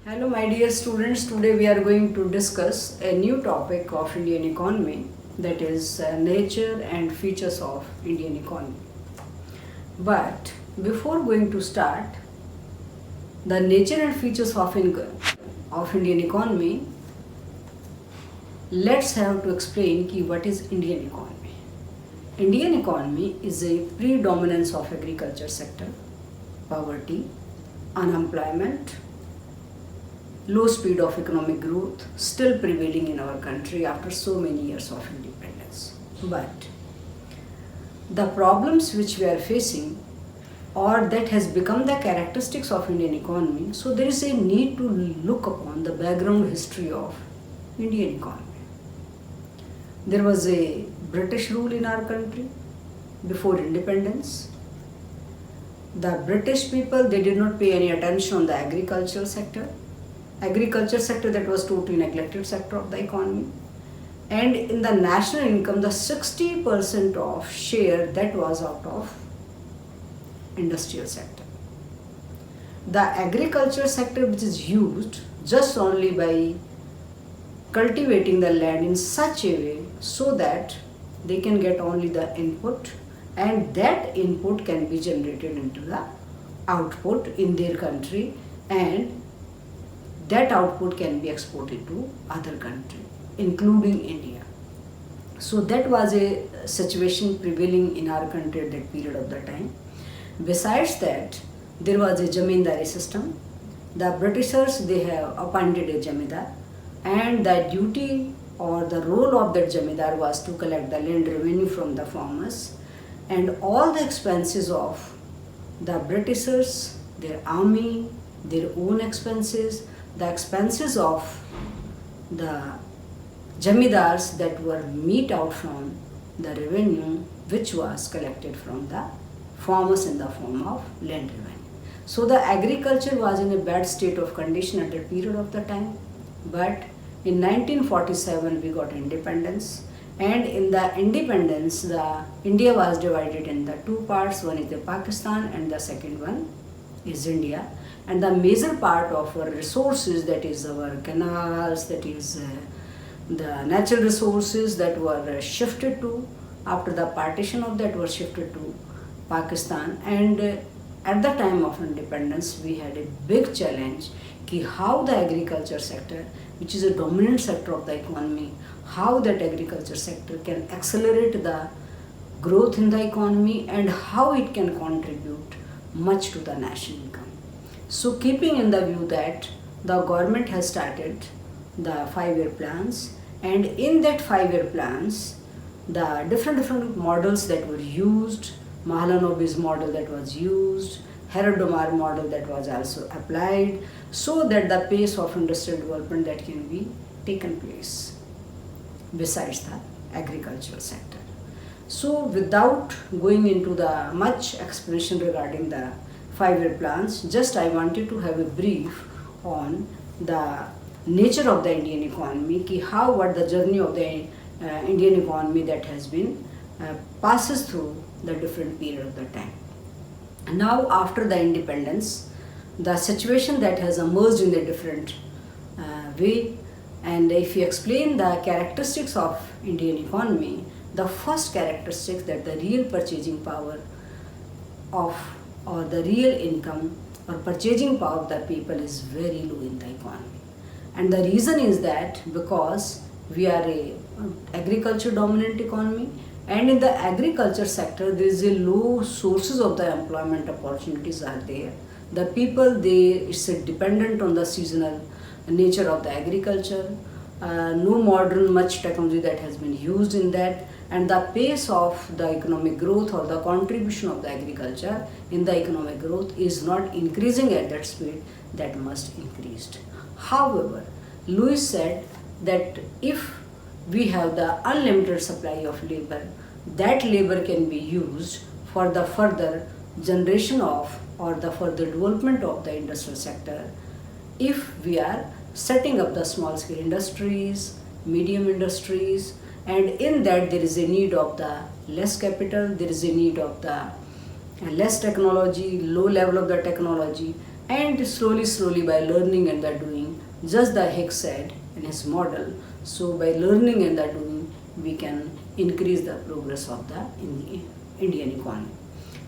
Hello my dear students, today we are going to discuss a new topic of Indian economy, that is nature and features of Indian economy. But before going to start, the nature and features of Indian economy, let's have to explain what is Indian economy. Indian economy is a predominance of agriculture sector, poverty, unemployment, low speed of economic growth still prevailing in our country after so many years of independence. But the problems which we are facing, or that has become the characteristics of Indian economy, so there is a need to look upon the background history of Indian economy. There was a British rule in our country before independence. The British people, they did not pay any attention on the agricultural sector. Agriculture sector, that was totally neglected sector of the economy. And in the national income, the 60% of share that was out of industrial sector. The agriculture sector, which is used just only by cultivating the land in such a way so that they can get only the input, and that input can be generated into the output in their country, and that output can be exported to other countries, including India. So that was a situation prevailing in our country at that period of the time. Besides that, there was a Jamindari system. The Britishers, they have appointed a Jamindar, and the duty or the role of that Jamindar was to collect the land revenue from the farmers, and all the expenses of the Britishers, their army, their own expenses, the expenses of the jamidars, that were meet out from the revenue which was collected from the farmers in the form of land revenue. So the agriculture was in a bad state of condition at that period of the time. But in 1947 we got independence, and in the independence the India was divided in the two parts. One is the Pakistan and the second one is India. And the major part of our resources, that is our canals, that is the natural resources, that were shifted to, after the partition of that, were shifted to Pakistan. And at the time of independence we had a big challenge ki how the agriculture sector, which is a dominant sector of the economy, how that agriculture sector can accelerate the growth in the economy and how it can contribute much to the national income. So keeping in the view that the government has started the 5-year plans, and in that 5-year plans, the different models that were used, Mahalanobis model that was used, Herod-Domar model that was also applied, so that the pace of industrial development that can be taken place besides the agricultural sector. So without going into the much explanation regarding the 5-year plans, just I wanted to have a brief on the nature of the Indian economy, ki how, what the journey of the Indian economy that has been passes through the different period of the time. Now after the independence, the situation that has emerged in a different way, and if you explain the characteristics of Indian economy, the first characteristic, that the real purchasing power of, or the real income or purchasing power of the people is very low in the economy. And the reason is that because we are a agriculture dominant economy, and in the agriculture sector there is a low sources of the employment opportunities are there. The people, it's dependent on the seasonal nature of the agriculture, no modern much technology that has been used in that, and the pace of the economic growth or the contribution of the agriculture in the economic growth is not increasing at that speed that must increased. However, Lewis said that if we have the unlimited supply of labor, that labor can be used for the further generation of, or the further development of the industrial sector, if we are setting up the small scale industries, medium industries, and in that there is a need of the less capital, there is a need of the less technology, low level of the technology, And slowly by learning and the doing, just the Hicks said in his model, so by learning and the doing, we can increase the progress of the Indian economy.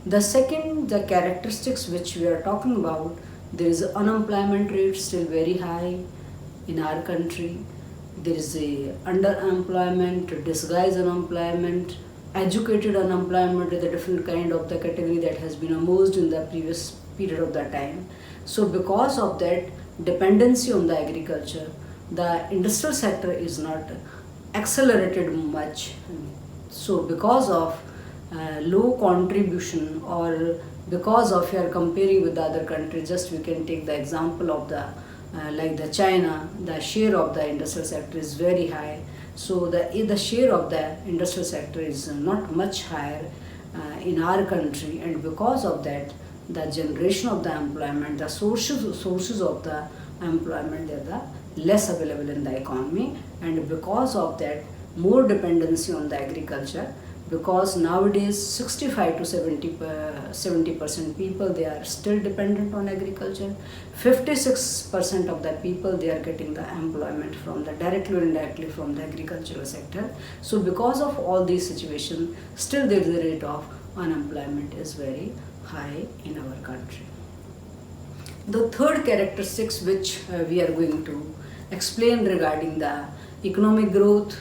The second, the characteristics which we are talking about, there is unemployment rate still very high in our country. There is a underemployment, disguised unemployment, educated unemployment with a different kind of the category that has been emerged in the previous period of the time. So because of that dependency on the agriculture, the industrial sector is not accelerated much. So because of low contribution, or because of you are comparing with the other countries, just we can take the example of the like the China, the share of the industrial sector is very high. So the share of the industrial sector is not much higher in our country, and because of that, the generation of the employment, the sources of the employment, they are the less available in the economy, and because of that, more dependency on the agriculture. Because nowadays 65 to 70% people, they are still dependent on agriculture. 56% of the people, they are getting the employment from the directly or indirectly from the agricultural sector. So because of all these situations, still there is a rate of unemployment is very high in our country. The third characteristics which we are going to explain regarding the economic growth,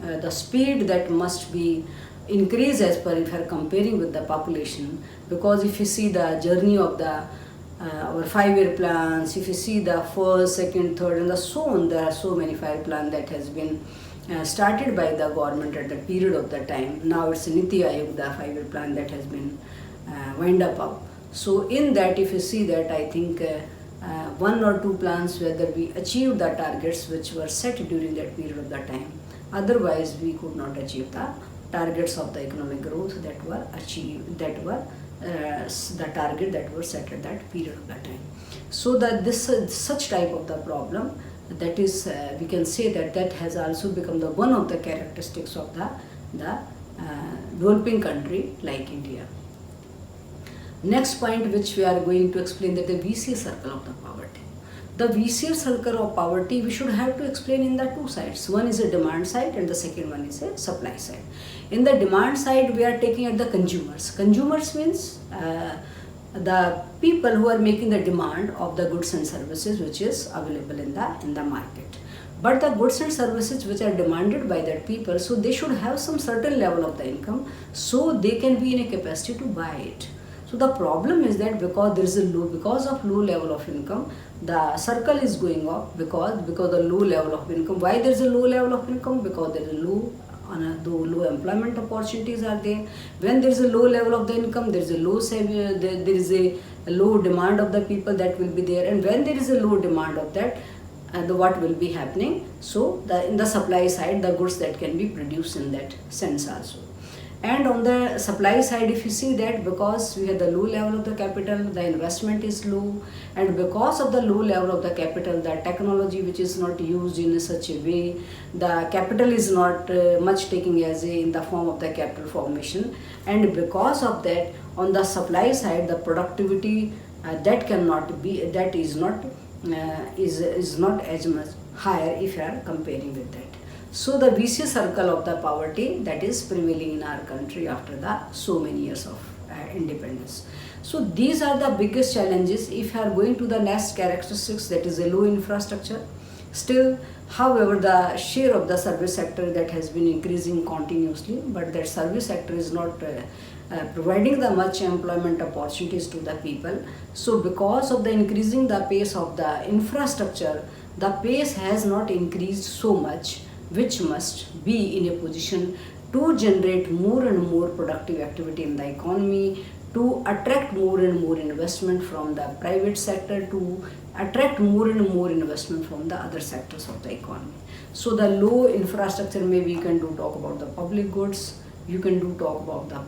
the speed that must be increased as per if you are comparing with the population. Because if you see the journey of the our 5-year plans, if you see the first, second, third, and so on, there are so many 5 plans that has been started by the government at that period of the time. Now it's Niti Aayog, the 5-year plan that has been wind up. So in that, if you see that, I think 1 or 2 plans whether we achieved the targets which were set during that period of the time. Otherwise, we could not achieve the targets of the economic growth that were achieved, that were the target that were set at that period of the time. So that this such type of the problem, that is we can say that has also become the one of the characteristics of the developing country like India. Next point which we are going to explain, that the vicious circle of the poverty. The vicious circle of poverty we should have to explain in the 2 sides. One is a demand side and the second one is a supply side. In the demand side, we are taking at the consumers. Consumers means the people who are making the demand of the goods and services which is available in the market. But the goods and services which are demanded by that people, so they should have some certain level of the income, so they can be in a capacity to buy it. So the problem is that because of low level of income, the circle is going up because the low level of income. Why there is a low level of income? Because there is low employment opportunities are there. When there is a low level of the income, there is a low demand of the people that will be there. And when there is a low demand of that, what will be happening? So in the supply side, the goods that can be produced in that sense also. And on the supply side, if you see that because we have the low level of the capital, the investment is low, and because of the low level of the capital, the technology which is not used in such a way, the capital is not much taking as in the form of the capital formation, and because of that, on the supply side, the productivity is not as much higher if you are comparing with that. So the vicious circle of the poverty that is prevailing in our country after the so many years of independence. So these are the biggest challenges. If you are going to the next characteristics, that is a low infrastructure. Still, however, the share of the service sector that has been increasing continuously, but that service sector is not providing the much employment opportunities to the people. So because of the increasing the pace of the infrastructure, the pace has not increased so much, which must be in a position to generate more and more productive activity in the economy, to attract more and more investment from the private sector, to attract more and more investment from the other sectors of the economy. So the low infrastructure, maybe you can talk about the public goods, you can talk about the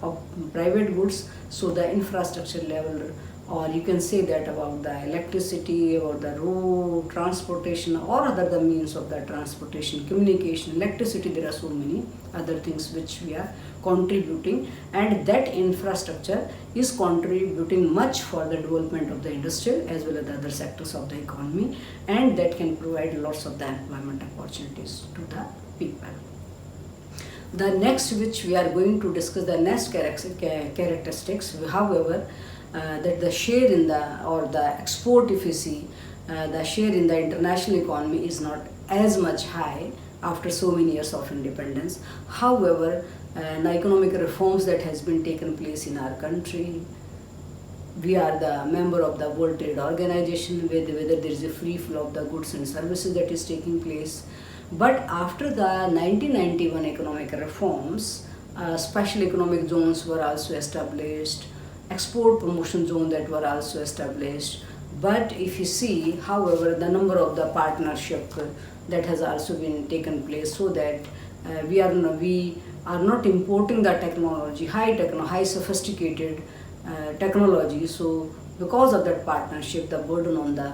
private goods. So the infrastructure level or you can say that about the electricity or the road transportation or other the means of the transportation, communication, electricity. There are so many other things which we are contributing, and that infrastructure is contributing much for the development of the industrial as well as the other sectors of the economy, and that can provide lots of the employment opportunities to the people. The next which we are going to discuss, the next characteristics, however, that the share in the or the export, if you see, the share in the international economy is not as much high after so many years of independence. However, the economic reforms that has been taken place in our country, we are the member of the World Trade Organization, whether there is a free flow of the goods and services that is taking place. But after the 1991 economic reforms, special economic zones were also established, export promotion zone that were also established. But if you see, however, the number of the partnership that has also been taken place, so that we are not importing the technology, high sophisticated technology. So because of that partnership, the burden on the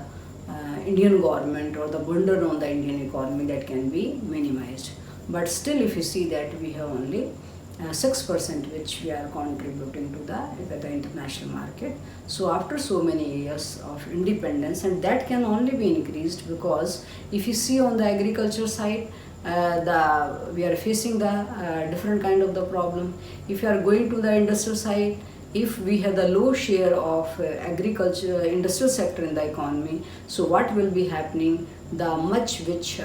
Indian government or the burden on the Indian economy, that can be minimized. But still, if you see that we have only 6% which we are contributing to the international market. So after so many years of independence, and that can only be increased, because if you see on the agriculture side, we are facing the different kind of the problem. If you are going to the industrial side, if we have the low share of agriculture industrial sector in the economy, so what will be happening, the much which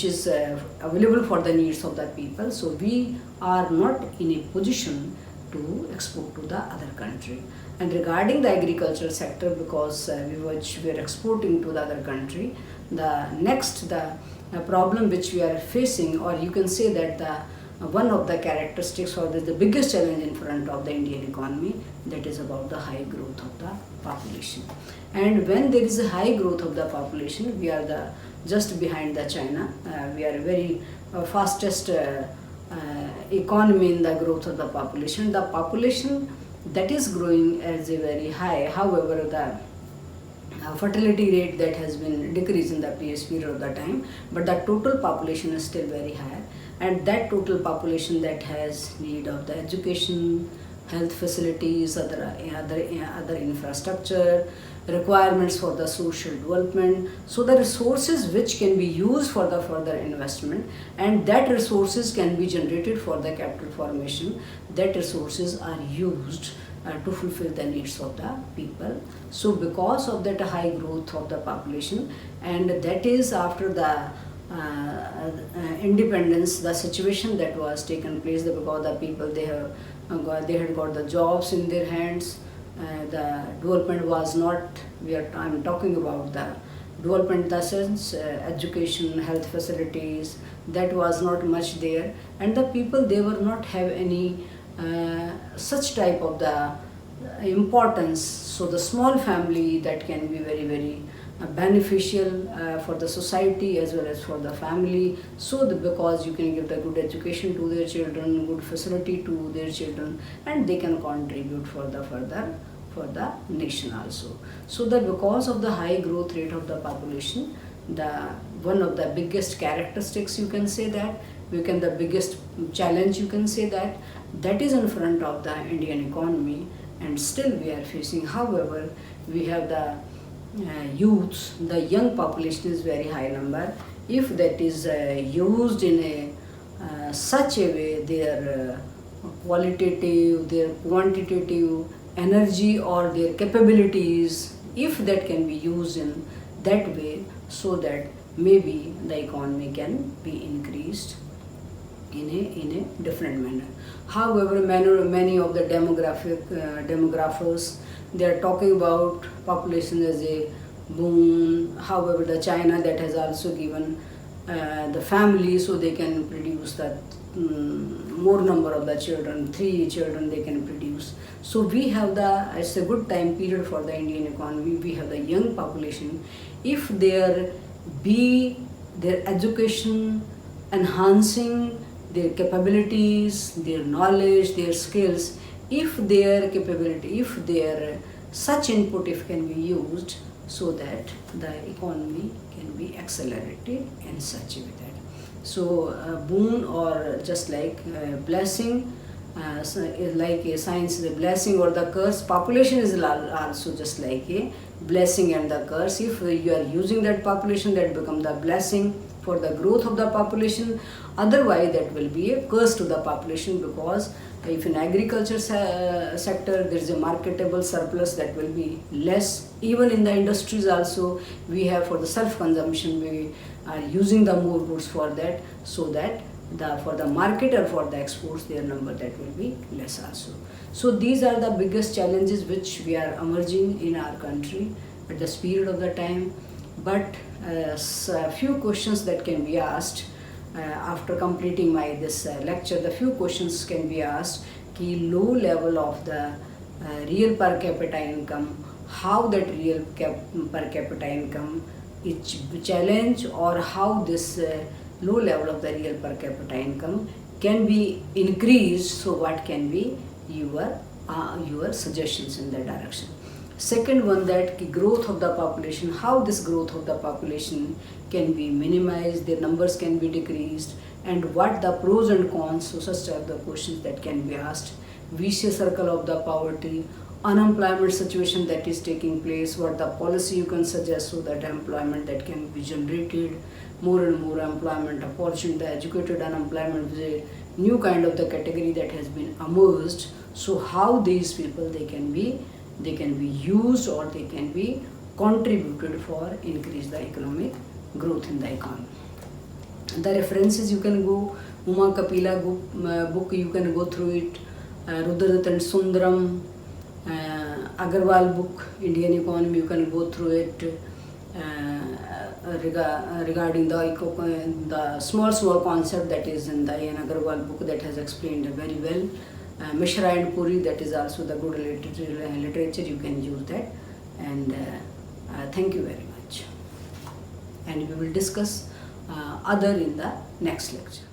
is available for the needs of the people, so we are not in a position to export to the other country. And regarding the agricultural sector, because we are exporting to the other country, the problem which we are facing, or you can say that one of the characteristics, or the biggest challenge in front of the Indian economy, that is about the high growth of the population. And when there is a high growth of the population, we are just behind the China. We are very fastest economy in the growth of the population. The population that is growing as a very high, however, the fertility rate that has been decreased in the previous period of the time, but the total population is still very high, and that total population that has need of the education, health facilities, other infrastructure, requirements for the social development. So the resources which can be used for the further investment, and that resources can be generated for the capital formation, that resources are used to fulfill the needs of the people. So because of that high growth of the population, and that is after the independence, the situation that was taken place, because the people they had got the jobs in their hands. The development was not, I'm talking about the development in the sense, education, health facilities, that was not much there, and the people, they were not have any such type of the importance. So the small family, that can be very, very beneficial for the society as well as for the family. So because you can give the good education to their children, good facility to their children, and they can contribute for the further for the nation also. So that because of the high growth rate of the population, one of the biggest characteristics, you can say that, the biggest challenge, you can say that is in front of the Indian economy, and still we are facing. However, we have the youths, the young population is very high number. If that is used in a such a way, their qualitative, their quantitative energy or their capabilities, if that can be used in that way, so that maybe the economy can be increased in a different manner. However, many of the demographers, they are talking about population as a boom. However, the China, that has also given the family, so they can produce that more number of the children, 3 children they can produce. So we have it's a good time period for the Indian economy. We have the young population. If their education enhancing their capabilities, their knowledge, their skills, if their capability, if their such input if can be used so that the economy can be accelerated in such a way that. So boon or just like blessing, like a science is a blessing or the curse, population is also just like a blessing and the curse. If you are using that population, that become the blessing for the growth of the population, otherwise that will be a curse to the population, because if in agriculture sector there is a marketable surplus, that will be less. Even in the industries also, we have for the self consumption, we are using the more goods for that, so that for the market or for the exports, their number that will be less also. So these are the biggest challenges which we are emerging in our country at this period of the time. But a few questions that can be asked after completing my this lecture, the few questions can be asked ki low level of the real per capita income, how that real per capita income is challenge, or how this low level of the real per capita income can be increased. So what can be your suggestions in that direction. Second one, that growth of the population, how this growth of the population can be minimized, their numbers can be decreased, and what the pros and cons. So such are the questions that can be asked. Vicious circle of the poverty, unemployment situation that is taking place, what the policy you can suggest so that employment that can be generated, more and more employment opportunity, the educated unemployment is a new kind of the category that has been emerged. So how these people they can be used, or they can be contributed for increase the economic growth in the economy. The references you can go, Uma Kapila book you can go through it, Rudradat and Sundaram, Agarwal book, Indian economy, you can go through it. Regarding the small concept that is in the Ian Agarwal book, that has explained very well. Mishra and Puri, that is also the good literature, you can use that. And thank you very much. And we will discuss other in the next lecture.